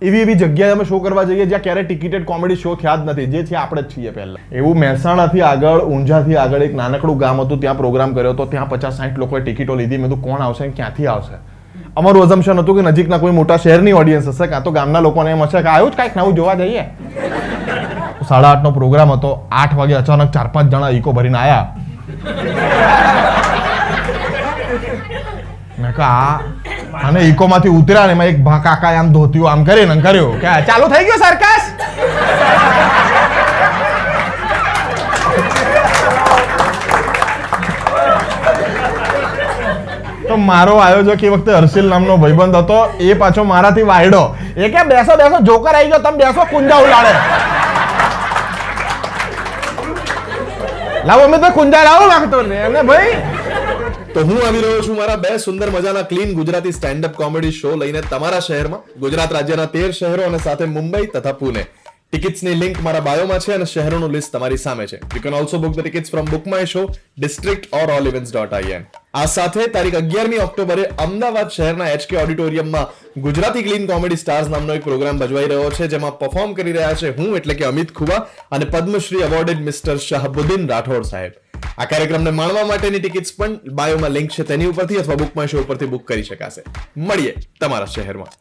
એવી જગ્યાએ અમે શો કરવા જઈએ જ્યાં ક્યારે ટિકિટેડ કોમેડી શો થયા જ નથી, જે છે આપણે જ છીએ પહેલા. એવું મહેસાણાથી આગળ, ઊંઝાથી આગળ એક નાનકડું ગામ હતું, ત્યાં પ્રોગ્રામ કર્યો હતો. ત્યાં 50-60 લોકોએ ટિકિટો લીધી. મેં કીધું કોણ આવશે, ક્યાંથી આવશે? અમારું અઝમ્પશન હતું કે નજીકના કોઈ મોટા શહેરની ઓડિયન્સ હશે, કાં તો ગામના લોકોને એમ હશે કે આવ્યું જ કાંઈક નવું જોવા જઈએ. 8:30 પ્રોગ્રામ હતો. 8 વાગે અચાનક 4-5 જણા ઈકો ભરીને આવ્યા. મેં કહા અને ઈકો માંથી ઉતર્યા ને એમાં એક કાકા આમ ધોતિયું આમ કરીને કર્યું કે ચાલુ થઈ ગયો સર્કસ. તો મારો આયોજક એ વખતે હર્ષિલ નામનો ભાઈબંધ હતો. એ પાછો મારાથી વાયડો. એ કે બેસો બેસો, જોકર આવી ગયો, તમે બેસો, કુંજા ઉલાડે. લાવો અમે તો કુંજા લાવો લાગતો ને અને ભાઈ. તો હું આવી રહ્યો છું મારા 2 સુંદર મજાના clean Gujarati stand up comedy show લઈને તમારા શહેરમાં, ગુજરાત રાજ્યના 13 શહેરો અને સાથે મુંબઈ તથા પુણે. ટિકિટ્સની લિંક મારા બાયોમાં છે અને શહેરોનું લિસ્ટ તમારી સામે છે. You can also book the tickets from book my show, district or allevents.in. આ સાથે તારીખ 11મી ઓક્ટોબરે અમદાવાદ શહેરના HK ઓડિટોરિયમમાં ગુજરાતી ક્લીન કોમેડી સ્ટાર્સ નામનો એક પ્રોગ્રામ ભજવાઈ રહ્યો છે, જેમાં પરફોર્મ કરી રહ્યા છે હું એટલે કે અમિત ખુબા અને પદ્મશ્રી એવોર્ડેડ મિસ્ટર શાહબુદ્દીન રાઠોડ સાહેબ. આ કાર્યક્રમને માણવા માટેની ટિકિટ્સ પણ બાયોમાં લિંક છે તેની ઉપરથી અથવા બુક માય શો ઉપરથી બુક કરી શકાશે. મળીએ તમારા શહેરમાં.